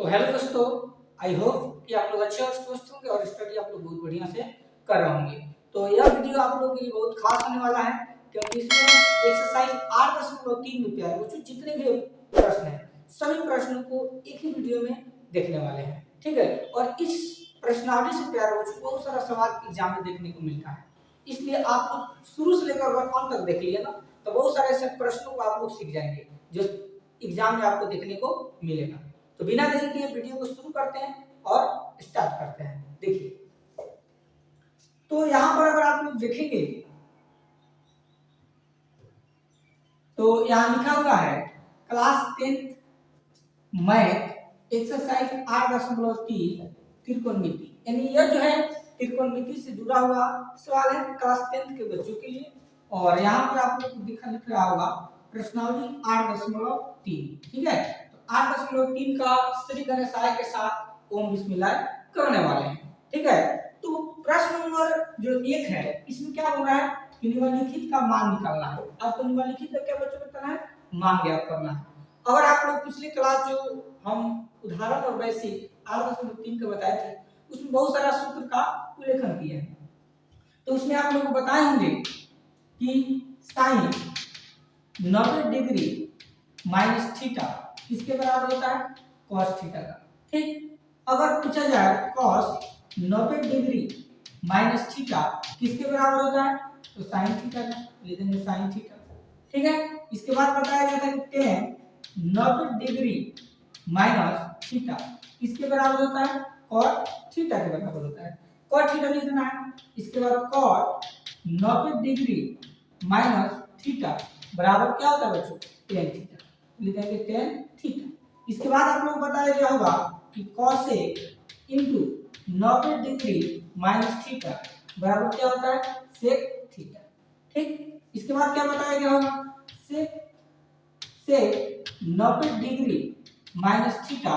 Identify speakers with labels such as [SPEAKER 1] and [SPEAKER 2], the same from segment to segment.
[SPEAKER 1] तो हेलो दोस्तों, I hope कि आप लोग अच्छे और स्वस्थ होंगे और स्टडी आप लोग बहुत बढ़िया से कर रहे होंगे। तो यह वीडियो आप लोगों के लिए बहुत खास होने वाला है क्योंकि इसमें एक्सरसाइज 8.3 में प्यारे बच्चों जितने भी प्रश्न हैं सभी प्रश्नों को एक ही वीडियो में देखने वाले हैं। ठीक है, और इस प्रश्नावली से प्यारे बच्चों बहुत सारा सवाल एग्जाम में देखने को मिलता है, इसलिए आप लोग शुरू से लेकर अंत तक देख लिए ना तो बहुत सारे ऐसे प्रश्नों को आप लोग सीख जाएंगे जो एग्जाम में आपको देखने को मिलेगा। तो बिना देरी के वीडियो को शुरू करते हैं और स्टार्ट करते हैं। देखिए, तो यहां पर अगर आप लोग देखेंगे तो यहां लिखा हुआ है क्लास 10 मैथ एक्सरसाइज 8.3 त्रिकोणमिति, यानी यह जो है त्रिकोणमिति से जुड़ा हुआ सवाल है क्लास 10 के बच्चों के लिए। और यहाँ पर आप लोग लिख रहा होगा प्रश्नावली 8.3। ठीक है, 8.3 का श्री गणेशाय के साथ ओम बिस्मिल्लाह करने वाले हैं। ठीक है, तो प्रश्न नंबर जो 1 है इसमें क्या बोल रहा है कि निम्नलिखित का मान निकालना है। आपको निम्नलिखित का क्या बच्चों बताना है, मान ज्ञात करना है। अगर आप लोग पिछली क्लास जो हम उदाहरण और बेसिक 8.3 का बताए थे उसमें बहुत सारा सूत्र का उल्लेखन किया है, तो उसमें आप लोग बताए होंगे कि साइन 90 डिग्री माइनस थीटा किसके बराबर होता है, कॉस थीटा का। ठीक, अगर पूछा जाए कॉस 90 डिग्री माइनस थीटा किसके बराबर होता है तो साइन थीटा का, ले देंगे साइन थीटा। ठीक है, इसके बाद बताया गया था कि tan 90 डिग्री माइनस थीटा किसके बराबर होता है, कॉट थीटा के बराबर होता है, कॉट थीटा लिख देना है। इसके बाद कॉट 90 डिग्री माइनस थीटा बराबर क्या होता है बच्चों, tan थीटा, लिख देंगे tan थीटा। इसके बाद आप लोग बताया गया होगा कि cosec into 90 degree minus theta बराबर क्या होता है, sec थीटा। ठीक, इसके बाद क्या बताया गया होगा, sec 90 डिग्री माइनस थीटा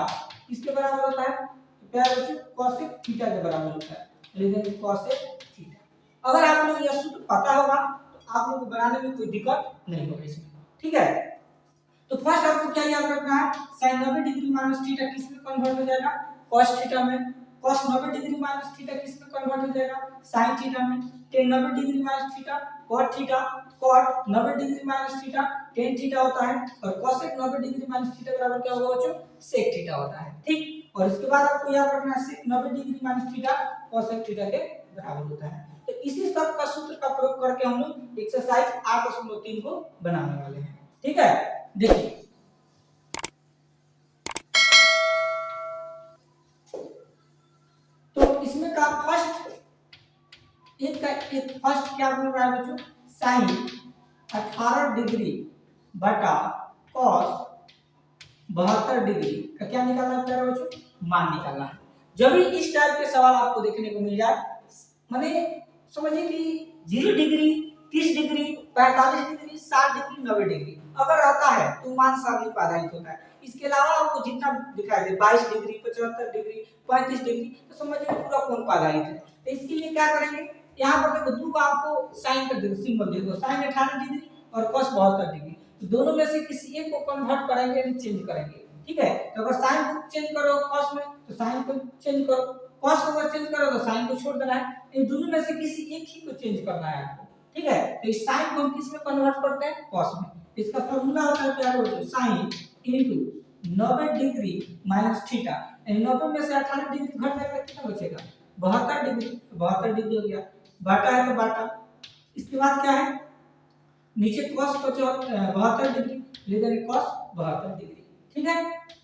[SPEAKER 1] किसके बराबर होता है, तो प्यारे बच्चों cosec थीटा के बराबर होता है, लिख देंगे cosec थीटा। अगर आप लोग यह सूत्र पता होगा तो आप लोग को बनाने में कोई दिक्कत नहीं होगी इसमें। ठीक है, तो फर्स्ट आपको क्या याद रखना है, sin 90 डिग्री माइनस थीटा किस में कन्वर्ट हो जाएगा, cos थीटा में। cos 90 डिग्री माइनस थीटा किस में कन्वर्ट हो जाएगा, sin थीटा में। tan 90 degree minus theta cot theta, cot 90 degree minus theta tan theta होता है, और cosec 90 डिग्री माइनस थीटा बराबर क्या होगा बच्चों, sec थीटा होता है। ठीक, और इसके बाद आपको याद रखना है sec 90 degree minus theta cosec theta के बराबर होता है। तो इसी सब का सूत्र का प्रयोग करके हम लोग एक्सरसाइज 8.3 को बनाने वाले हैं। ठीक है, देखिए तो इसमें का फर्स्ट क्या बोल रहा है बच्चों, साइन 18 डिग्री बटा कॉस 72 डिग्री का क्या निकालना है बच्चों, मान निकालना है। जब भी इस टाइप के सवाल आपको देखने को मिल जाए, माने समझिए कि 0 degree 30 degree 45 degree 60 degree 90 degree अगर रहता है तो मान सारणी पर आधारित होता है। इसके अलावा आपको जितना दिखाई दे 22 डिग्री 75 डिग्री 35 डिग्री तो समझिए पूरा कोण पर आधारित है। तो इसके लिए क्या करेंगे, यहाँ पर देखो दो का आपको साइन कर देंगे, सिंबल दे दो, साइन 18 डिग्री और cos 72 डिग्री, तो दोनों में से किसी एक को कन्वर्ट करेंगे या चेंज करेंगे। ठीक है, तो अगर साइन को चेंज करो cos में तो साइन को चेंज करो, cos को अगर चेंज करो तो साइन को छोड़ देना है। इन दोनों में से किसी एक ही को चेंज करना है आपको। ठीक है, तो इस साइन को हम किस में कन्वर्ट करते हैं, cos में। इसका फार्मूला होता है क्या बच्चों, sine into 90 degree minus theta, यानी 90 में से 18 डिग्री घट जाएगा कितना बचेगा, 72 डिग्री, 72 डिग्री हो गया, बाटा है तो बाटा। इसके बाद क्या है, नीचे cos 72 डिग्री, ले देंगे cos 72 डिग्री। ठीक है,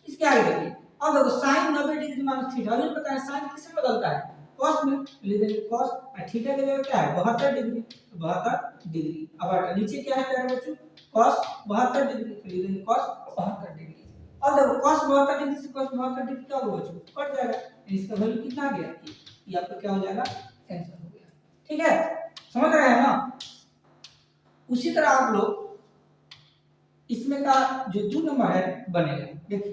[SPEAKER 1] इसके आगे देखिए, अब देखो sin 90 डिग्री माइनस थीटा, हमें पता है sin किस में बदलता है, cos में, ले देंगे cos, और थीटा की जगह क्या है 72 डिग्री, तो 72 डिग्री। अब नीचे क्या है प्यारे बच्चों, cos 72 डिग्री, तो ले देंगे cos 72 डिग्री। अब देखो cos 72 डिग्री से cos 72 डिग्री क्या होगा बच्चों, कट जाएगा, इसका वैल्यू कितना आ गया, ये आपका क्या हो जाएगा, आंसर हो गया। ठीक है, समझ रहे हैं ना। उसी तरह आप लोग इसमें का जो 2 नंबर है बनेगा। देखिए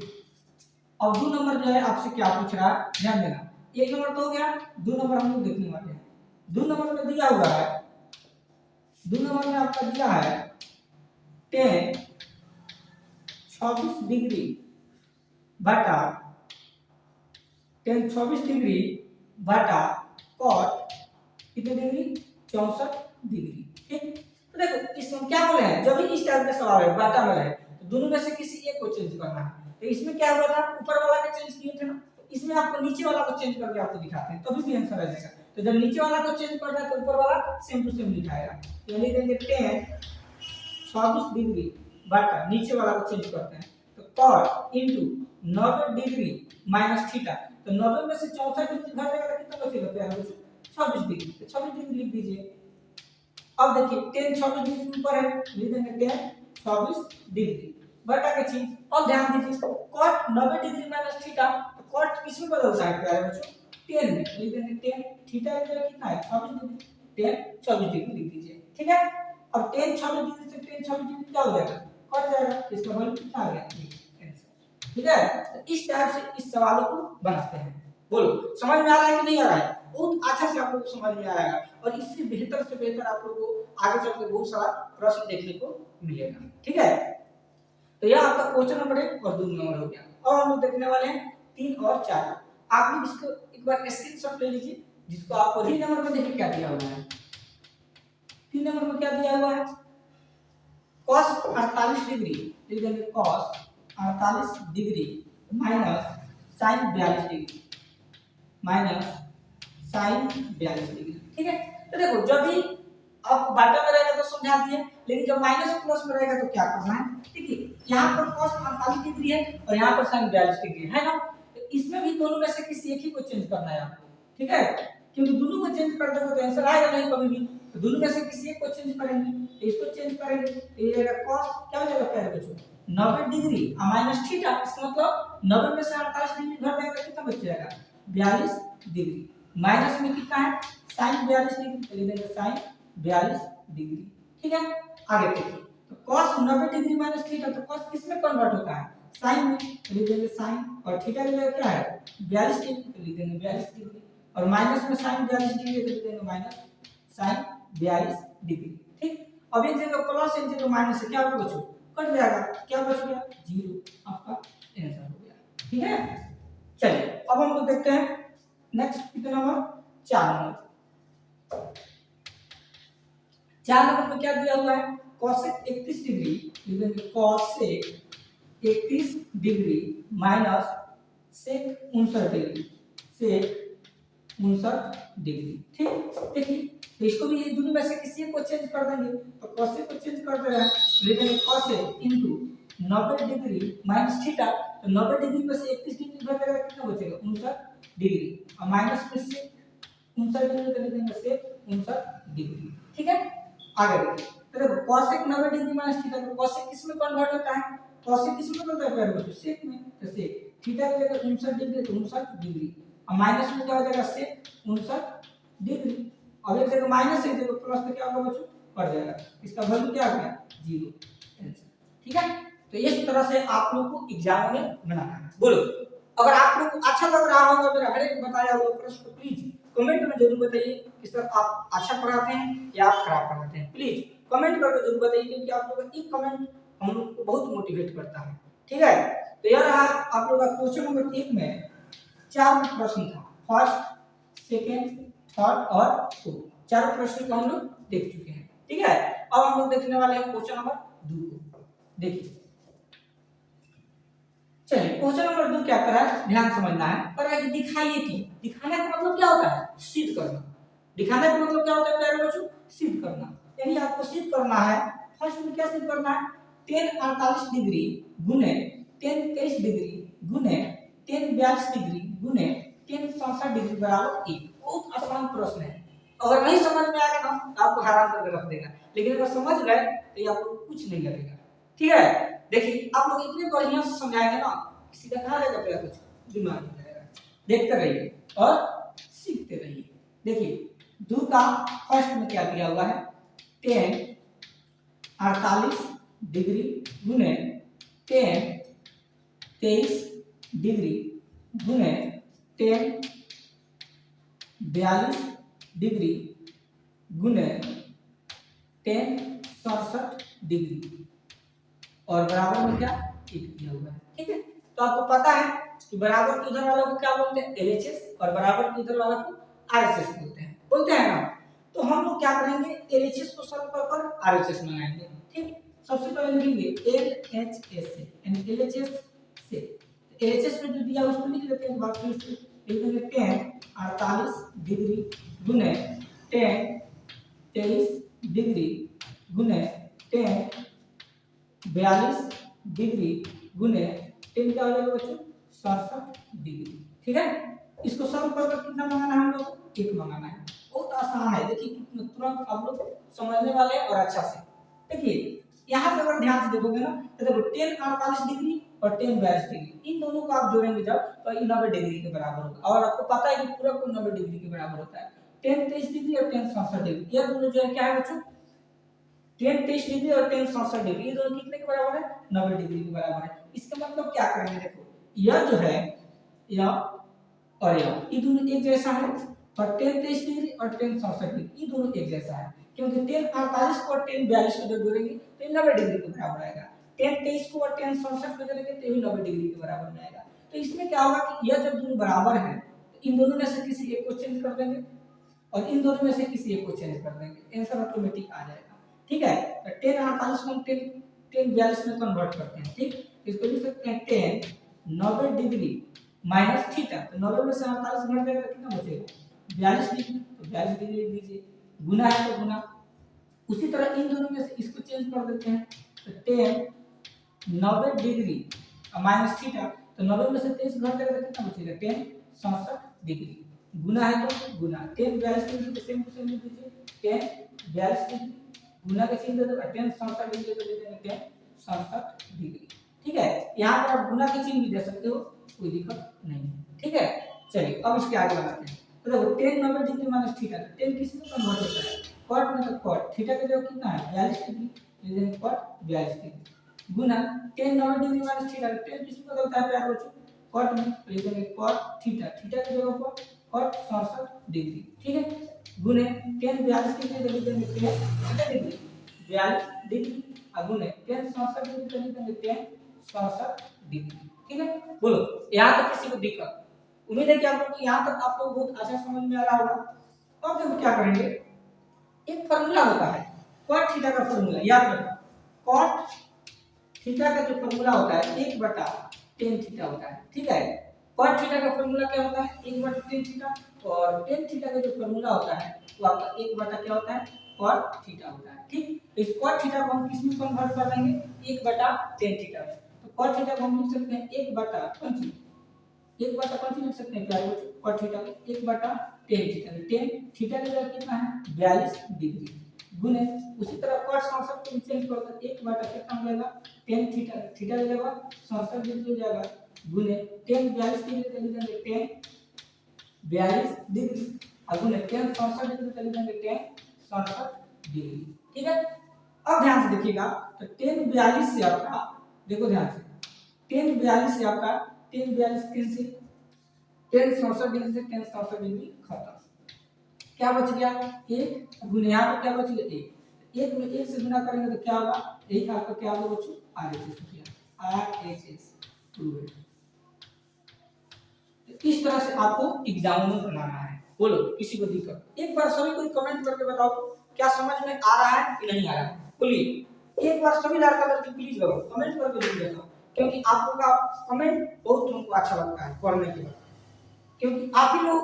[SPEAKER 1] अब 2 नंबर जो है आपसे क्या पूछ रहा है, ध्यान देना। 1 नंबर तो हो गया, 2 नंबर हम लोग देखने वाले हैं। 2 नंबर में दिया हुआ है, 2 नंबर में आपका दिया है tan 26 डिग्री बटा टेन 24 डिग्री बटा कॉट कितने डिग्री 64 डिग्री। ठीक, तो देखो इसमें क्या बोले हैं, जब भी इस टाइप का सवाल है बाटा में रहे तो दोनों में से किसी एक को चेंज करना है। तो इसमें क्या हुआ था, ऊपर वाला का चेंज किए थे ना, तो इसमें आपको नीचे वाला को चेंज करके आपको दिखाते हैं तभी भी आंसर आ जाएगा। तो जब नीचे वाला को चेंज करना है तो ऊपर वाला सेम टू सेम लिखाएगा। तो लिख देंगे टेन 24 डिग्री बटा नीचे वाला को चेंज करते हैं तो cot into 90 degree minus theta. तो 90 में से 64 डिग्री घट जाएगा तो कितना बचेगा प्यारे बच्चों, 26 डिग्री। तो 26 डिग्री लिख दीजिए। अब देखिए टेन 26 डिग्री ऊपर है, लिख देंगे टेन 26 डिग्री बटा के चीज। अब ध्यान दीजिए कॉट 90 डिग्री माइनस थीटा, तो कॉट किसमें बदलता है प्यारे बच्चों, टेन में। लिख देंगे टेन, थीटा का कितना है 26 डिग्री, टेन 24 डिग्री लिख दीजिए। ठीक है, अब टेन 26 डिग्री से टेन 26 डिग्री क्या हो जाएगा, कट जाएगा। इसका वैल्यू कितना आ गया आंसर। ठीक है, तो इस टाइप से इस सवालों को बनाते हैं। बोलो समझ में आ रहा है कि नहीं आ रहा है, बहुत अच्छा से आप लोगों को समझ में आएगा और इससे बेहतर से बेहतर आप लोगों को आगे चल के बहुत सारा प्रश्न देखने को मिलेगा। ठीक है, तो यह आपका क्वेश्चन नंबर 1 और 2 नंबर हो गया। और हम लोग देखने वाले हैं 3 और 4। आप लोग इसको एक बार स्क्रीनशॉट ले लीजिए, जिसको आपको 3 नंबर में देखिए क्या दिया हुआ है। 3 नंबर में क्या दिया हुआ है, cos 48 डिग्री, लिख देंगे cos 48 degree minus sin 42 degree, minus sin 42 degree. ठीक है, तो देखो जब भी आप बाटा में रहेगा तो समझा दिए, लेकिन जब माइनस प्लस में रहेगा तो क्या करना है। ठीक है, यहाँ पर cos 48 डिग्री है और यहाँ पर sin 42 डिग्री है ना, तो इसमें भी दोनों में से किसी एक ही को चेंज करना है आपको। ठीक है, क्योंकि दोनों को चेंज कर दोगे तो आंसर आएगा नहीं कभी भी, तो दोनों में से किसी एक को चेंज करेंगे। तो इसको चेंज करेंगे तो ये रहेगा cos क्या हो जाएगा प्यारे बच्चों 90 डिग्री और माइनस थीटा, इसका मतलब 90 में से 48 डिग्री घट जाएगा कितना बच जाएगा 42 डिग्री, माइनस में कितना है sin 42 डिग्री, तो लिख देंगे sin 42 डिग्री। ठीक है, आगे देखिए तो cos 90 डिग्री माइनस थीटा, तो cos किस में कन्वर्ट होता है sin में, तो लिख देंगे sin, और थीटा की जगह क्या है 42 डिग्री, तो लिख देंगे 42 डिग्री, और माइनस में sin 42 डिग्री तो लिख देंगे माइनस sin 42 डिग्री। ठीक, अब एक जगह प्लस एक जगह माइनस है, क्या होगा बच्चों कट जाएगा, क्या बच गया 0, आपका आंसर हो गया। ठीक है, चलिए अब हम लोग देखते हैं नेक्स्ट कितना नंबर 4 नंबर। 4 नंबर में क्या दिया हुआ है cosec 31 डिग्री, लिख देंगे cosec 31 degree minus sec 59 degree, sec 59 degree. ठीक, देखिए तो इसको भी दोनों में से किसी एक को चेंज कर देंगे, तो cosec को चेंज कर दे रहे हैं, लिख देंगे cosec into 90 degree minus theta, तो 90 डिग्री में से 31 डिग्री घट जाएगा कितना बचेगा 59 डिग्री, और माइनस में से 59 डिग्री कर देंगे sec 59 डिग्री। ठीक है, आगे देखिए तो देखो cosec 90 डिग्री माइनस थीटा, तो cosec किस में कन्वर्ट होता है, cosec किस में बदलता है प्यारे बच्चों sec में, तो sec थीटा की जगह 59 डिग्री तो 59 डिग्री, और माइनस में क्या हो जाएगा sec 59 डिग्री, और एक जगह माइनस एक जगह प्लस, तो क्या होगा बच्चों कट जाएगा, इसका वैल्यू क्या आ गया 0 आंसर। ठीक है, तो इस तरह से आप लोग को एग्जाम में बनाना है। बोलो अगर आप लोग को अच्छा लग रहा होगा मेरा हर एक बताया हुआ प्रश्न, तो प्लीज कमेंट में जरूर बताइए कि सर आप अच्छा पढ़ाते हैं या आप खराब पढ़ाते हैं, प्लीज कमेंट करके जरूर बताइए, क्योंकि आप लोगों का एक कमेंट हम लोग को बहुत मोटिवेट करता है। ठीक है, तो यह रहा आप लोगों का क्वेश्चन नंबर 1 में 4 प्रश्न था, फर्स्ट सेकंड थर्ड और फोर्थ, 4 प्रश्न को हम लोग देख चुके हैं। ठीक है, अब हम लोग देखने वाले हैं क्वेश्चन नंबर 2। देखिए चलिए क्वेश्चन नंबर 2 क्या कर रहा है, ध्यान समझना है। कर रहा है कि दिखाइए कि, दिखाने का मतलब क्या होता है सिद्ध करना, दिखाने का मतलब क्या होता है प्यारे बच्चों सिद्ध करना, यानी आपको सिद्ध करना है। फर्स्ट में क्या सिद्ध करना है, tan 48 डिग्री गुने tan 23 डिग्री गुने tan 42 डिग्री गुने tan 67 डिग्री बराबर 1। बहुत आसान प्रश्न है, अगर नहीं समझ में आएगा ना तो आपको हैरान करके रख देगा, लेकिन अगर समझ गए तो ये आपको कुछ नहीं लगेगा। ठीक है, देखिए आप लोग इतने बढ़िया से समझाएंगे ना, सीधा कहाँ रहेगा प्यारा कुछ दिमाग में रहेगा। देखते रहिए और सीखते रहिए। देखिए 2 का फर्स्ट में क्या दिया हुआ है, tan 48 डिग्री गुने tan 23 डिग्री गुने tan 42 डिग्री गुने tan 67 डिग्री, और बराबर में क्या 1 दिया हुआ है। ठीक है, तो आपको पता है कि बराबर के इधर वाला को क्या बोलते हैं, LHS, और बराबर के इधर वाला को RHS बोलते हैं ना। तो हम लोग क्या करेंगे, LHS को सॉल्व कर RHS मंगाएंगे। ठीक, सबसे पहले लिखेंगे LHS से, यानी LHS से LHS में जो दिया उसको लिख लेते हैं एक बार फिर से। लिख देंगे 10 48 डिग्री गुने 10 23 डिग्री गुने 10 42 डिग्री गुने 10 क्या हो जाएगा बच्चों, 67 डिग्री। ठीक है, इसको सॉल्व कर कितना मंगाना है हम लोग को, 1 मंगाना है। बहुत आसान है, देखिए कितना तुरंत आप लोग समझने वाले हैं और अच्छा से। देखिए यहाँ पे अगर ध्यान से देखोगे ना तो देखो 10 48 डिग्री और 10 42 डिग्री, इन दोनों को आप जोड़ेंगे जब तो ये 90 डिग्री के बराबर होगा। और आपको पता है कि पूरा को 90 डिग्री के बराबर होता है। 10 23 डिग्री और 10 67 डिग्री, ये दोनों जो है क्या है बच्चों, 10 23 डिग्री और 10 67 डिग्री, ये दोनों कितने के बराबर है, 90 डिग्री के बराबर है। इसका मतलब क्या करेंगे, देखो यह जो है यह और यह, ये दोनों एक जैसा है, और 10 23 डिग्री और 10 67 डिग्री ये दोनों एक जैसा है, क्योंकि 10 48 को और 10 42 को जब जोड़ेंगे तो ये 90 डिग्री के बराबर आएगा। 10 23 को और 10 67 को जोड़ेंगे तो ये 90 डिग्री के बराबर आएगा। तो इसमें क्या होगा कि यह जब दोनों बराबर है तो इन दोनों में से किसी एक को चेंज कर देंगे और इन दोनों में से किसी एक को चेंज कर देंगे, आंसर ऑटोमेटिक आ जाएगा। ठीक है, तो 10 48 को 10 42 में कन्वर्ट करते हैं। ठीक, इसको लिख सकते हैं 10 90 डिग्री माइनस थीटा, तो 90 में से 48 घट जाएगा, कितना बचेगा 42 डिग्री, तो 42 डिग्री लिख दीजिए, गुना है तो गुना। उसी तरह इन दोनों में से इसको चेंज कर देते हैं, तो 10 90 डिग्री माइनस थीटा, तो 90 में से 23 घट जाएगा, कितना बचेगा 10 67 डिग्री, गुना है तो गुना। 10 42 डिग्री तो सेम टू सेम लिख दीजिए, 10 42 डिग्री गुना के चिन्ह दे दो, 10 67 डिग्री तो दे देंगे 10 67 डिग्री। ठीक है, यहाँ पर आप गुना के चिन्ह भी दे सकते हो, कोई दिक्कत नहीं है। ठीक है, चलिए अब इसके आगे बढ़ाते हैं। तो देखो 10 90 डिग्री माइनस थीटा, 10 किस में कन्वर्ट होता है, कॉट में, तो कॉट थीटा का जगह कितना है 42 डिग्री, ले देंगे कॉट 42 डिग्री, गुना 10 90 डिग्री माइनस थीटा, 10 किस में बदलता है प्यारे बच्चों, कॉट में, तो ले देंगे कॉट थीटा, थीटा की जगह पर कॉट 67 डिग्री। ठीक है, गुने 10 42 डिग्री तो ले देंगे 10 डिग्री 42 डिग्री, और गुने 10 67 डिग्री तो ले देंगे 10 67 डिग्री। ठीक है, बोलो यहाँ तक किसी को दिक्कत, उम्मीद है कि आप लोग को यहाँ तक आप लोग बहुत अच्छा समझ में आ रहा होगा। अब देखो क्या करेंगे, एक फार्मूला होता है cot थीटा का फार्मूला, याद रखना cot थीटा का जो फार्मूला होता है 1/tan थीटा होता है। ठीक है, cot थीटा का फार्मूला क्या होता है 1/tan थीटा, और tan थीटा का जो फार्मूला होता है वो आपका 1 क्या होता है cot थीटा होता है। ठीक, इस cot थीटा को हम किस में कन्वर्ट कर देंगे 1/tan थीटा में, तो cot थीटा को हम लिख सकते हैं 1/5 लिख सकते हैं प्यारे बच्चों, cot थीटा को 1/tan थीटा, tan थीटा का जगह कितना है 42 डिग्री, गुने उसी तरह cot 67 को चेंज कर दो 1/, कितना हो जाएगा tan थीटा, थीटा का जगह 67 डिग्री हो जाएगा, गुने tan 42 डिग्री का लिख देंगे tan 42 डिग्री, और गुने tan 67 डिग्री का लिख देंगे tan 67 डिग्री। ठीक है, अब ध्यान से देखिएगा, तो tan 42 से आपका, देखो ध्यान से, tan 42 से आपका tan 42 कैंसिल, tan 67 डिग्री से tan 67 डिग्री खत्म, क्या बच गया 1, गुने यहाँ पर क्या बच गया 1, 1 में 1 से गुना करेंगे तो क्या होगा, एक आपका क्या होगा बच्चों RHS हो गया, RHS प्रूव। इस तरह से आपको एग्जाम में बनाना है। बोलो किसी को दिक्कत, एक बार सभी कोई कमेंट करके बताओ क्या समझ में आ रहा है कि नहीं आ रहा है, बोलिए एक बार सभी लड़का लड़की प्लीज कमेंट करके जरूर बताओ, क्योंकि आप लोगों का कमेंट बहुत हमको अच्छा लगता है पढ़ने के बाद, क्योंकि आप ही लोग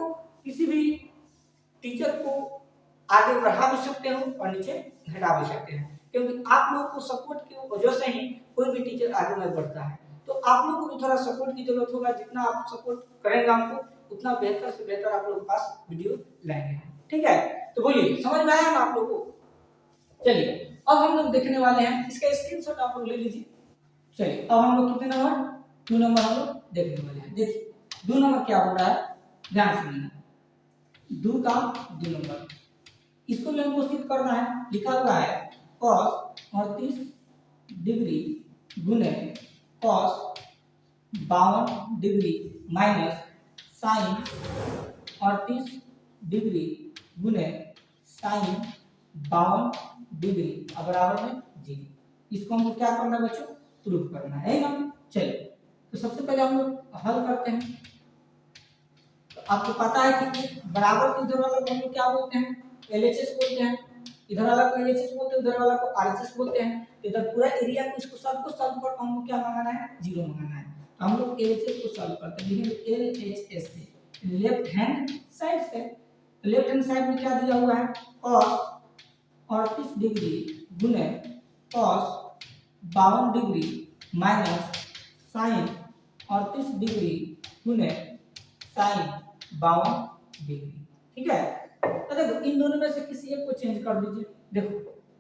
[SPEAKER 1] किसी भी टीचर को आगे बढ़ा भी सकते हो और नीचे घटा भी सकते हैं, क्योंकि आप लोगों को सपोर्ट की वजह से ही कोई भी टीचर आगे नहीं बढ़ता है। तो आप लोगों को भी थोड़ा सपोर्ट की जरूरत होगा, जितना आप सपोर्ट करेंगे हमको उतना बेहतर से बेहतर आप लोगों के पास वीडियो लाएंगे। ठीक है, तो बोलिए समझ में आया ना आप लोगों को। चलिए अब हम लोग देखने वाले हैं, इसका स्क्रीनशॉट आप लोग ले लीजिए। चलिए अब हम लोग कितने नंबर 2 नंबर हम लोग देखने वाले हैं। देखिए 2 नंबर क्या हो रहा है, ध्यान से सुनना, 2 का 2 नंबर, इसको भी हमको सिद्ध करना है। लिखा हुआ है cos 38 डिग्री गुने cos 52 degree minus sin 38 degree गुने sin 52 डिग्री बराबर में 0। इसको हमको क्या करना है बच्चों, प्रूफ करना है ना। चलिए तो सबसे पहले हम लोग हल करते हैं तो आपको पता है कि बराबर के इधर वाला को हम लोग क्या बोलते हैं, एलएचएस बोलते हैं, इधर वाला को एलएचएस बोलते हैं, उधर वाला को आरएचएस बोलते हैं। इधर पूरा एरिया को इसको सबको सॉल्व कर हम लोग क्या मंगाना है, जीरो मंगाना है। तो हम लोग एलएचएस को सॉल्व करते हैं, लिखेंगे एलएचएस से लेफ्ट हैंड साइड से। लेफ्ट हैंड साइड में क्या दिया हुआ है, cos 38 डिग्री गुने cos 52 degree minus sin 38 degree गुने sin 52 डिग्री। ठीक है, तो देखो इन दोनों में से किसी एक को चेंज कर दीजिए। देखो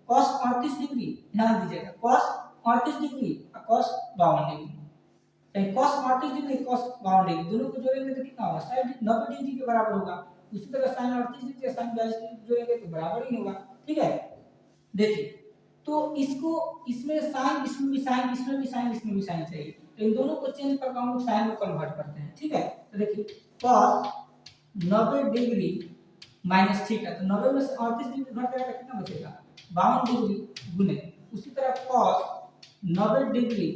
[SPEAKER 1] cos 38 डिग्री, ध्यान दीजिएगा cos 38 डिग्री और cos 52 degree, cos 38 degree cos 52 degree दोनों को जोड़ेंगे तो कितना होगा, 90 डिग्री के बराबर होगा। उसी तरह sin 38 डिग्री sin 42 डिग्री जोड़ेंगे तो बराबर ही होगा। ठीक है, देखिए तो इसको इसमें sin, इसमें भी sin, इसमें भी sin, इसमें भी sin चाहिए, तो इन दोनों को चेंज करके हम लोग sin में कन्वर्ट करते हैं। ठीक है, तो देखिए cos 90 डिग्री माइनस थीटा, तो 90 में से 38 डिग्री घट जाएगा कितना बचेगा, 52 डिग्री गुने उसी तरह cos 90 डिग्री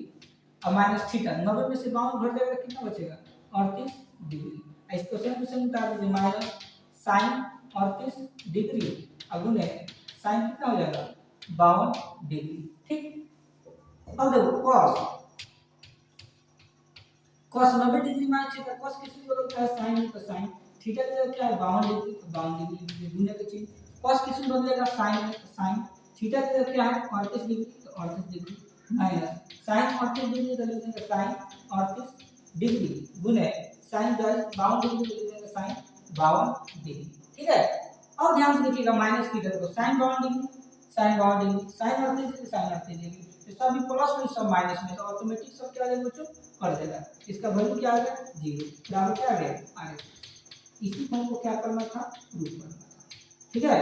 [SPEAKER 1] और माइनस थीटा, 90 में से 52 घट जाएगा कितना बचेगा, 38 डिग्री। इसको सेम टू सेम उतार दीजिए, माइनस sin 38 डिग्री और गुने sin कितना हो जाएगा, 52 डिग्री। ठीक, अब देखो cos 90 degree minus theta, cos किस में बदलता है, sin में, तो sin थीटा का क्या है 52 डिग्री, तो 52 डिग्री गुने का चिन्ह, cos किस में बदलेगा, sin में, तो sin थीटा का क्या है 38 डिग्री, तो 38 डिग्री माइनस sin 38 डिग्री का लिख देंगे sin 38 डिग्री गुने sin 52 डिग्री लिख देंगे sin 52 डिग्री। ठीक है, अब ध्यान से देखिएगा माइनस की तरफ, sin 52 degree sin 52 degree sin 38 degree sin 38 degree, तो सभी प्लस में सब माइनस में, तो ऑटोमेटिक सब क्या आ जाएगा बच्चों, कर देगा। इसका वैल्यू क्या आ गया, 0 बराबर क्या आ गया, आर। इसी को हमको क्या करना था, प्रूफ करना था। ठीक है,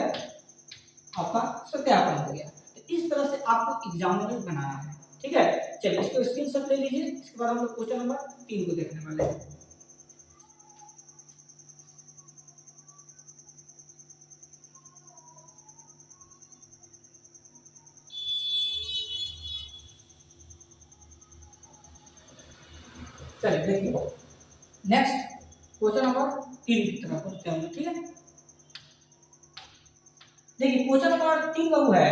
[SPEAKER 1] आपका सत्यापन हो गया। तो इस तरह से आपको एग्जाम में बनाना है। ठीक है, चलिए इसको स्क्रीनशॉट ले लीजिए। इसके बाद हम लोग क्वेश्चन नंबर 3 को देखने वाले हैं। चलिए देखिए नेक्स्ट क्वेश्चन नंबर 3 की तरफ बढ़ते हैं। ठीक है, देखिए क्वेश्चन नंबर 3 का वो है,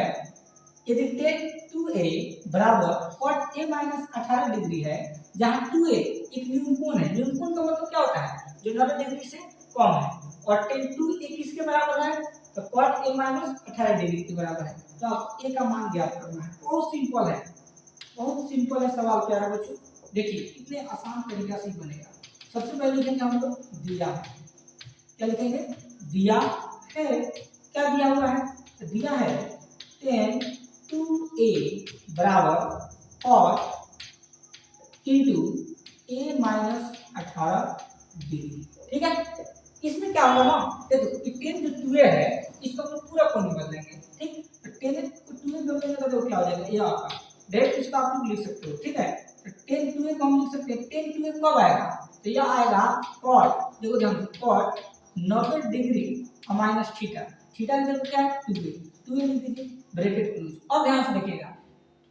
[SPEAKER 1] यदि tan 2a बराबर cot a माइनस 18 डिग्री है, जहां 2a एक न्यूनकोण है। न्यूनकोण का मतलब क्या होता है, जो 90 डिग्री से कम है, और tan 2a किसके बराबर है, तो cot a माइनस 18 डिग्री के बराबर है। तो आप a का मान ज्ञात करना है, बहुत सिंपल है, बहुत सिंपल है सवाल। क्या है बच्चों, देखिए कितने आसान तरीका से बनेगा। सबसे पहले लिखेंगे हम लोग दिया है, क्या लिखेंगे, दिया है, क्या दिया हुआ है, तो दिया है tan 2a बराबर cot into a minus 18 degree. ठीक है, इसमें क्या होगा ना, देखो tan जो 2a है इसको हम पूरा कोण में बदलेंगे। ठीक, तो tan को 2a में बदलेंगे तो क्या हो जाएगा, ये आपका डायरेक्ट इसको आप लोग लिख सकते हो। ठीक है, तो tan 2a को हम लिख सकते हैं, tan 2a कब आएगा, तो यह आएगा cot, देखो ध्यान से cot 90 डिग्री और माइनस थीटा, थीटा का जगह क्या है 2a, 2a लिख दीजिए ब्रैकेट क्लोज। अब ध्यान से देखिएगा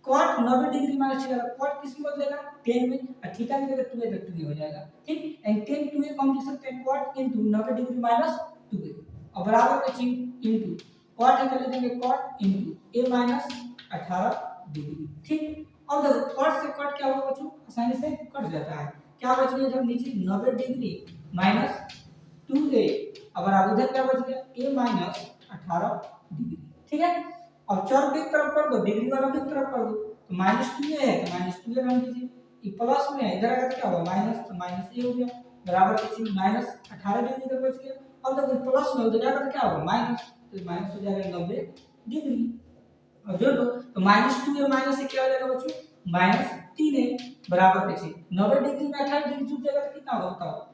[SPEAKER 1] cot 90 degree minus theta, cot किस में बदलेगा, tan में, और थीटा की जगह 2a तो 2a हो जाएगा। ठीक, एंड tan 2a को हम लिख सकते हैं cot into 90 degree minus 2a, और बराबर का चिन्ह इनटू cot है तो लिख देंगे cot into a minus 18 degree. ठीक, अब देखो cot से cot क्या होगा बच्चों, आसानी से कट जाता है। क्या बच गया, जब नीचे 90 डिग्री माइनस 2a, अब बराबर इधर क्या बच गया, a माइनस 18 डिग्री। ठीक है, अब चर को एक तरफ कर दो, डिग्री वाला को एक तरफ कर दो, तो माइनस 2a है तो माइनस 2a रख दीजिए, ये प्लस में है, इधर आकर क्या होगा माइनस, तो माइनस a हो गया, बराबर के चिन्ह माइनस 18 डिग्री तक बच गया। अब देखो प्लस में उधर जाकर क्या होगा माइनस, तो माइनस हो जाएगा 90 डिग्री, और जोड़ दो तो माइनस 2a माइनस से क्या हो जाएगा बच्चों, माइनस 3a, बराबर के चिन्ह 90 डिग्री में 18 डिग्री छूट जाएगा तो कितना होगा बताओ,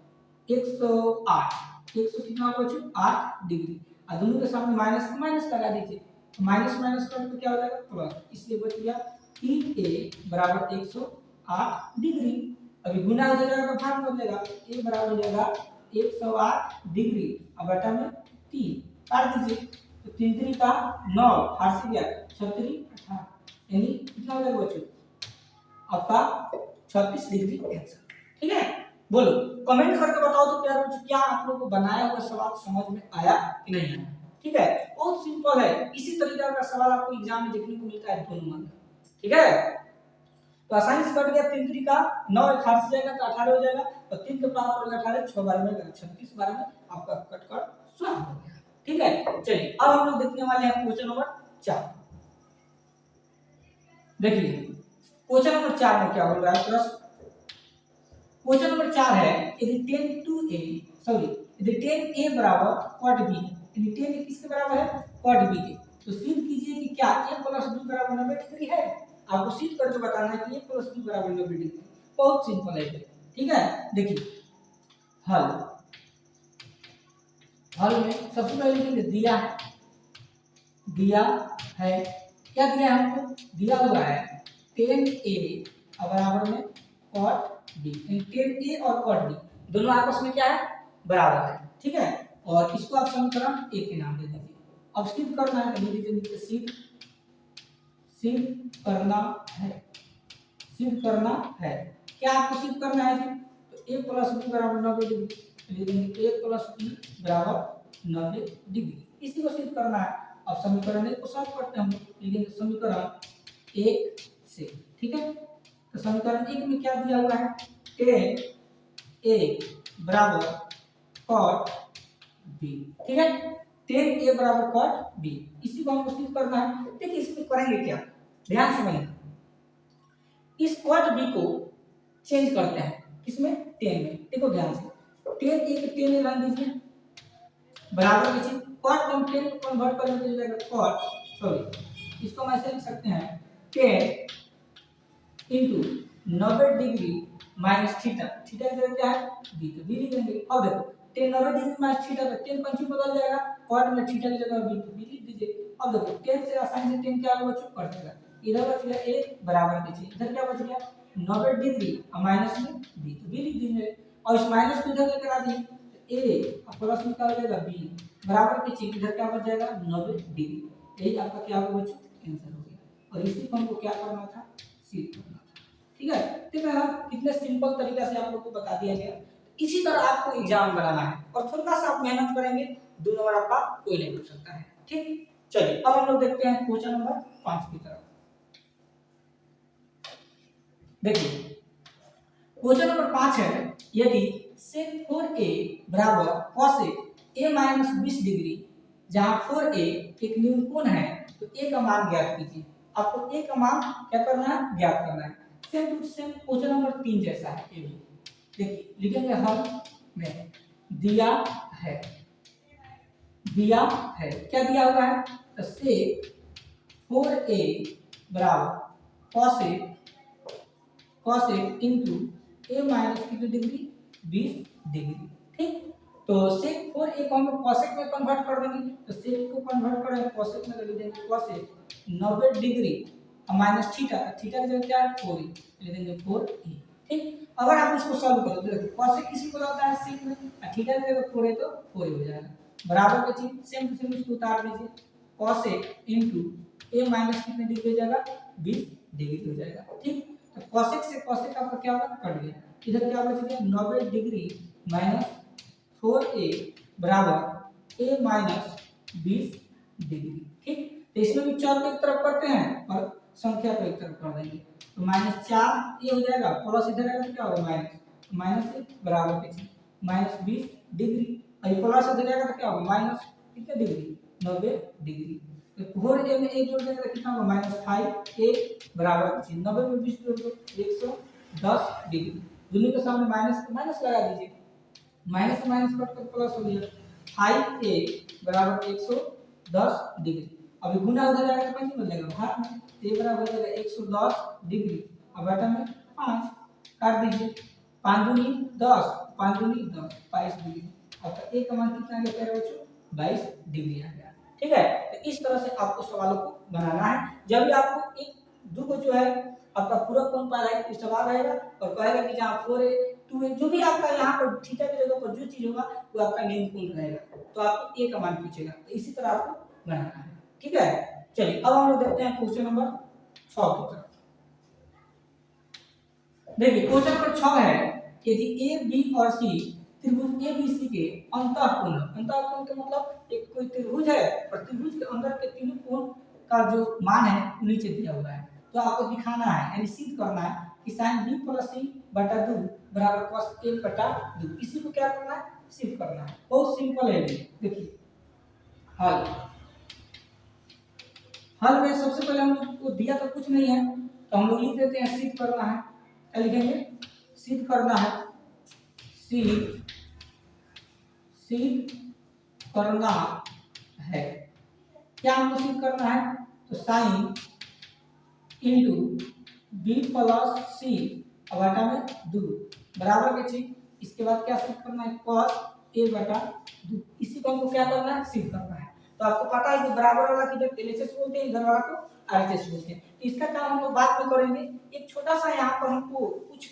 [SPEAKER 1] 108, 100 कितना होगा बच्चों, 8 डिग्री, और दोनों के सामने माइनस माइनस लगा दीजिए, तो माइनस माइनस कर तो क्या हो जाएगा प्लस, इसलिए बच गया 3a बराबर 108 डिग्री। अभी गुना हो जाएगा तो भाग कर देगा, a बराबर हो जाएगा 108 डिग्री, अब बटा में 3 काट दीजिए, तो 3 3 का 9, 8 से गया 36 18, यानी कितना हो जाएगा बच्चों आपका 36 डिग्री आंसर। ठीक है, बोलो, कमेंट करके बताओ तो प्यारे बच्चों, क्या आप लोगों को बनाया हुआ सवाल समझ में आया कि नहीं आया? ठीक है, बहुत सिंपल है। इसी तरीके का सवाल आपको एग्जाम में देखने को मिलता है 2 नंबर में। ठीक है, तो आसानी से कट गया। 3 3 का 9, 1 हाथ से जाएगा तो 18 हो जाएगा, और 3 के 5 और 18, 6 बार में 36 बार में आपका कट कर 100 हो गया। ठीक है, चलिए अब हम लोग देखने वाले हैं क्वेश्चन नंबर 4। देखिए क्वेश्चन नंबर 4 में क्या बोल रहा है प्रश्न। क्वेश्चन नंबर 4 है, यदि 10 यदि 10a बराबर cot b है, यदि 10 किसके बराबर है? cot b के, तो सिद्ध कीजिए कि क्या a प्लस b बराबर 90 डिग्री है। आपको सिद्ध करके बताना है कि a प्लस b बराबर 90 डिग्री। बहुत सिंपल है। ठीक है, देखिए हल में सबसे पहले लिखेंगे दिया है, क्या दिया है हमको? दिया हुआ है 10a बराबर में cot b, 10a और cot b दोनों आपस में क्या है? बराबर है। ठीक है, और इसको आप समीकरण 1 के नाम दे दीजिए। अब सिद्ध करना है, लिख दीजिए नीचे सिद्ध करना है। क्या आपको सिद्ध करना है जी? तो a प्लस b बराबर 90 डिग्री, लिख देंगे a प्लस b बराबर 90 डिग्री, इसी को सिद्ध करना है। अब समीकरण 1 को सॉल्व करते हैं हम, लिखेंगे समीकरण 1 से। ठीक है, तो समीकरण 1 में क्या दिया हुआ है? 10a बराबर cot b। ठीक है, 10a बराबर cot b, इसी को हमको सिद्ध करना है। देखिए इसमें करेंगे क्या, ध्यान से समझना। इस cot b को चेंज करते हैं, किसमें? 10 में। देखो ध्यान से, 10 एक 10 में रख दीजिए, बराबर के चीज cot को 10 को कन्वर्ट करेंगे तो जाएगा cot, इसको हम ऐसे लिख सकते हैं 10 into 90 degree minus theta, theta की जगह क्या है? b, तो b लिख देंगे। अब देखो 10 90 डिग्री माइनस थीटा, तो 10 पंचमी बदल जाएगा, cot में थीटा की जगह b, तो b लिख दीजिए। अब देखो 10 से आसानी से 10 क्या बच जाएगा, इधर बच गया a बराबर के चीज, इधर क्या बच गया 90 डिग्री और माइनस में b, तो b लिख दीजिए। और इस माइनस को इधर लेकर आ जाइए, a प्लस में क्या हो जाएगा b बराबर के चीज, इधर क्या बच जाएगा 90 डिग्री। यही आपका क्या होगा बच्चों? आंसर हो गया। और इसी को हमको क्या करना था? सिद्ध करना था। ठीक है, ठीक है, कितने सिंपल तरीके से आप लोग को बता दिया गया। इसी तरह आपको एग्जाम बनाना है, और थोड़ा सा आप मेहनत करेंगे, 2 नंबर आपका कोई नहीं पूछ सकता है। ठीक, चलिए अब हम लोग देखते हैं क्वेश्चन नंबर 5 की तरफ। देखिए क्वेश्चन नंबर 5 है, यदि sec 4a बराबर cos a माइनस 20 डिग्री, जहां 4a एक न्यूनकोण है, तो a का मान ज्ञात कीजिए। आपको a का मान क्या करना है? ज्ञात करना है। Same to same question number 3 जैसा है ये भी। देखिए लिखेंगे हल में दिया है, क्या दिया हुआ है? तो sec 4a बराबर cos into a माइनस कितनी डिग्री? 20 डिग्री। ठीक, तो sec 4a को हम cosec में कन्वर्ट कर देंगे, तो sec को कन्वर्ट करेंगे cosec में, कर देंगे cosec 90 डिग्री और माइनस थीटा, थीटा की जगह क्या है? 4a, ले देंगे 4a। ठीक, अगर आप इसको सॉल्व करो तो देखो cosec किसी को आता है sec में, और थीटा की जगह 4a, तो 4a हो जाएगा। बराबर का चीज सेम टू सेम इसको उतार दीजिए, cosec into a माइनस कितने डिग्री हो जाएगा? 20 डिग्री हो जाएगा। ठीक, तो cosec से cosec आपका क्या होगा? कट गया, इधर क्या बच गया? 90 डिग्री माइनस 4a बराबर a माइनस 20 डिग्री। ठीक, तो इसमें भी 4 को एक तरफ करते हैं और संख्या को एक तरफ कर देंगे, तो माइनस 4 ये हो जाएगा, प्लस इधर आएगा तो क्या होगा? माइनस एक बराबर के चीज माइनस 20 डिग्री, और ये प्लस इधर आएगा तो क्या होगा? माइनस कितने डिग्री? 90 डिग्री। तो 4a में a जोड़ देंगे तो कितना होगा? माइनस 5a बराबर 90 में 20 जोड़ दो 110 डिग्री। दोनों के सामने माइनस लगा दीजिए, माइनस से माइनस कट कर प्लस हो गया, 5a बराबर 110 डिग्री। अभी गुना उधर जाएगा तो कैसे बदलेगा? भाग में, तो a बराबर हो जाएगा 110 डिग्री, अब बटा में 5 काट दीजिए, 5 दूनी 10, 5 दूनी 10, 22 डिग्री। अब a का मान कितना आ गया प्यारे बच्चों? 22 डिग्री आ गया। ठीक है, तो इस तरह से आपको सवालों को बनाना है। जब भी आपको एक दो को जो है आपका पूरा कौन पा रहा है, इस सवाल रहेगा और कहेगा कि जहां 4a 2a जो भी आपका यहाँ पर थीटा की जगह पर जो चीज होगा वो आपका न्यूनकोण रहेगा, तो आपको a का मान पूछेगा, तो इसी तरह आपको बनाना है। ठीक है, चलिए अब हम लोग देखते हैं क्वेश्चन नंबर 6 की तरफ। देखिए क्वेश्चन नंबर 6 है, यदि ए बी और सी त्रिभुज ए बी सी के अंतःकोण, अंतःकोण का मतलब एक कोई त्रिभुज है और त्रिभुज के अंदर के तीनों कोण का जो मान है वो नीचे दिया हुआ है, तो आपको दिखाना है यानी सिद्ध करना है कि sin b + c बटा 2 बराबर cos a बटा 2। इसी को क्या करना है, सिद्ध करना है। बहुत सिंपल है ये। देखिए हल, हल में सबसे पहले हम लोग को दिया तो कुछ नहीं है, तो हम लोग लिख देते हैं सिद्ध करना है। क्या लिखेंगे, सिद्ध करना है, सिद्ध करना है। क्या हमको सिद्ध करना है, तो sin इंटू बी प्लस सी बटा में 2 बराबर के चीज। इसके बाद क्या सिद्ध करना है, cos a बटा 2। इसी को हमको क्या करना है, सिद्ध करना है। तो आपको पता है कि बराबर वाला की जब एलएचएस बोलते हैं, इधर वाला को आरएचएस बोलते हैं। तो इसका काम हम लोग बाद में करेंगे। एक छोटा सा यहाँ पर हमको कुछ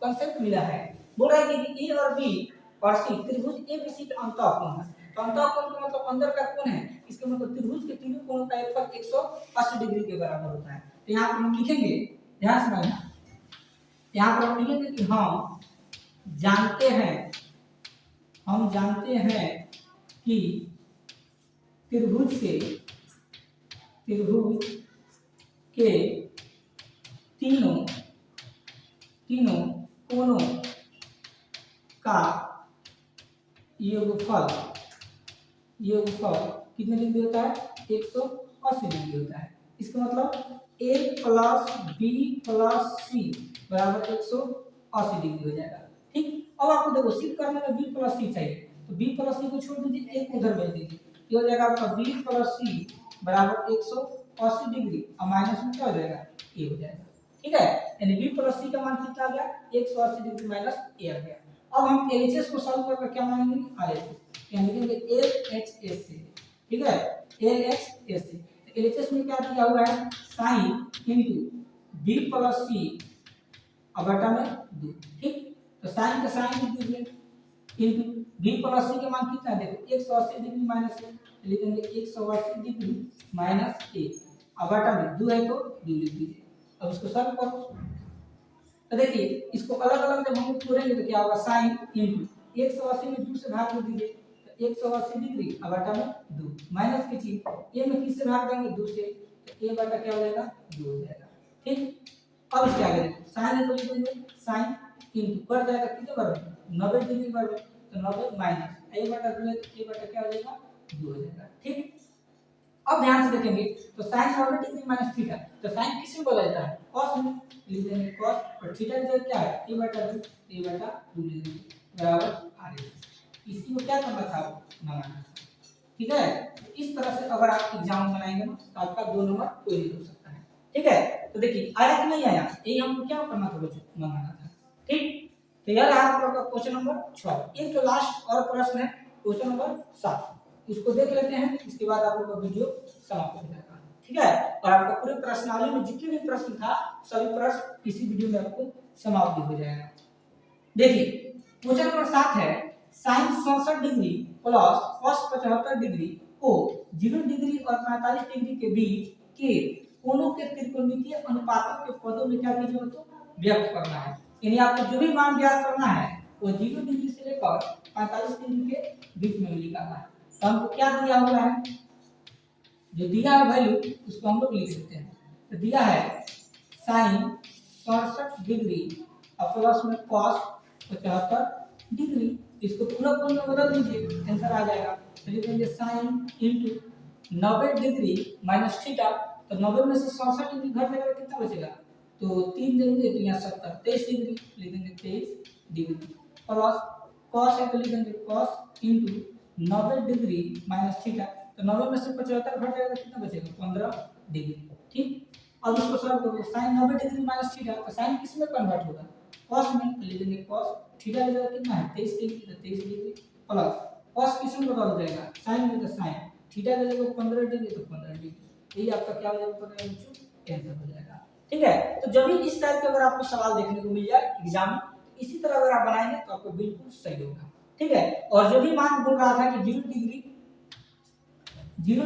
[SPEAKER 1] कांसेप्ट मिला है। बोल रहा है कि ए और बी और सी त्रिभुज एबीसी का अंतःकोण है। तो अंतःकोण का मतलब अंदर का कोण है, इसका मतलब त्रिभुज के तीनों कोणों का योगफल 180 डिग्री के बराबर होता है। तो यहाँ पर हम लिखेंगे, ध्यान से समझना, यहाँ पर हम लिखेंगे कि हम जानते हैं कि त्रिभुज के तीनों कोणों का योगफल कितने डिग्री होता है, 180 डिग्री होता है। इसका मतलब a प्लस बी प्लस सी बराबर 180 डिग्री हो जाएगा। ठीक, अब आपको देखो सिद्ध करने में b प्लस सी चाहिए, तो b प्लस सी को छोड़ दीजिए, एक उधर भेज दीजिए, ये हो जाएगा आपका b प्लस सी बराबर 180 डिग्री और माइनस में क्या हो जाएगा, a हो जाएगा। ठीक है, यानी b प्लस सी का मान कितना आ गया, 180 डिग्री माइनस a आ गया। अब हम एलएचएस को सॉल्व करके क्या मानेंगे, आरएचएस, यानी लिखेंगे एलएचएस से। ठीक है, एलएचएस से एलएचएस में क्या दिया हुआ है, sin इंटू बी प्लस सी बटा में 2। ठीक, तो sin का sin लिख दीजिए इंटू बी प्लस सी का मान कितना है, देखो 180 डिग्री माइनस है, लिखेंगे 180 डिग्री माइनस a बटा में 2 है तो 2 लिख दीजिए। अब इसको सॉल्व करो, तो देखिए इसको अलग अलग जब हम तोड़ेंगे तो क्या होगा, sin इंटू 180 में 2 से भाग कर दीजिए, 180 डिग्री बटा में 2 माइनस की चीज a में किससे भाग देंगे, 2 से, तो a बटा क्या हो जाएगा, 2 हो जाएगा। ठीक, अब इसके आगे देखो sin है तो लिखेंगे sin इंटू कर जाएगा कितने बार, 90 डिग्री बार, तो 90 माइनस a बटा 2 है तो a बटा क्या हो जाएगा, 2 हो जाएगा। ठीक, अब ध्यान से देखेंगे तो sin 90 डिग्री माइनस थीटा, तो sin किस में बोला जाता है, cos में, लिख देंगे cos और थीटा की जगह क्या है, a बटा 2 डिग्री बराबर r। इसी को क्या करना था, बनाना। ठीक है, तो इस तरह से अगर आप एग्जाम बनाएंगे ना तो आपका 2 नंबर कोई नहीं रोक सकता है। ठीक है, तो देखिए आया कि नहीं आया, ये हमको क्या करना था, बच्चों बनाना था। ठीक, तो यह रहा आप लोगों का क्वेश्चन नंबर 6। एक जो लास्ट और प्रश्न है क्वेश्चन नंबर 7, इसको देख लेते हैं, इसके बाद आप लोग का वीडियो समाप्त हो जाएगा। ठीक है, और आपका पूरे प्रश्नावली में जितने भी प्रश्न था सभी प्रश्न इसी वीडियो में आपको समाप्त हो जाएगा। देखिए क्वेश्चन नंबर 7 है, sin 67 degree plus cos 75 degree को 0 डिग्री और 45 डिग्री के बीच के कोणों के त्रिकोणमितीय अनुपातों के पदों में क्या कीजिए, तो व्यक्त करना है। यानी आपको जो भी मान ज्ञात करना है वो 0 डिग्री से लेकर 45 डिग्री के बीच में निकालना है। तो हमको क्या दिया हुआ है, जो दिया है वैल्यू उसको हम लोग लिख देते हैं। तो दिया है sin 67 डिग्री प्लस में cos 75 डिग्री, इसको पूरा कोण में बदल दीजिए, आंसर आ जाएगा। तो लिखेंगे sin into 90 degree minus theta, तो 90 में से 67 डिग्री घट जाएगा कितना बचेगा, तो 3 देंगे तो यहाँ 70 23 डिग्री, लिखेंगे 23 डिग्री प्लस cos है तो लिखेंगे cos into 90 degree minus theta, तो 90 में से 75 घट जाएगा कितना बचेगा, 15 डिग्री। ठीक, अब इसको सॉल्व करो, sin 90 डिग्री माइनस थीटा, तो sin किस में कन्वर्ट होगा, cos में, तो लिखेंगे cos थीटा की जगह कितना है 23 डिग्री, तो 23 डिग्री प्लस cos किस में बदल जाएगा, sin में, तो sin थीटा की जगह 15 डिग्री तो 15 डिग्री। यही आपका क्या हो जाएगा, आंसर हो जाएगा। ठीक है, तो जब भी इस टाइप के अगर आपको सवाल देखने को मिल जाए एग्जाम में, इसी तरह अगर आप बनाएंगे तो आपको बिल्कुल सही होगा। ठीक है, और जो भी मान बोल रहा था कि 0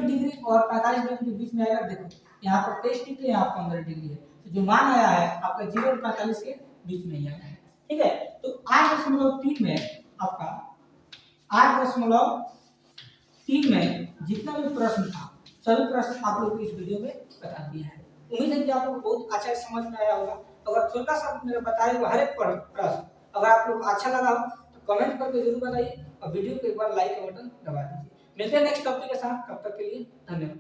[SPEAKER 1] डिग्री और 45 डिग्री के बीच में आएगा, देखो यहाँ पर 23 डिग्री, यहाँ 15 डिग्री है, तो जो मान आया है आपका 0 और 45 के बीच में ही आया है। ठीक है। तो 8.3 में आपका 8.3 में जितना भी प्रश्न था सभी प्रश्न आप लोग को इस वीडियो में बता दिया है। उम्मीद है कि आप लोग को बहुत अच्छा समझ में आया होगा। अगर थोड़ा सा मेरे बताए हुए हर एक प्रश्न अगर आप लोग को अच्छा लगा हो तो कमेंट करके जरूर बताइए और वीडियो को एक बार लाइक का बटन दबा दीजिए। मिलते हैं नेक्स्ट टॉपिक के साथ, तब तक के लिए धन्यवाद।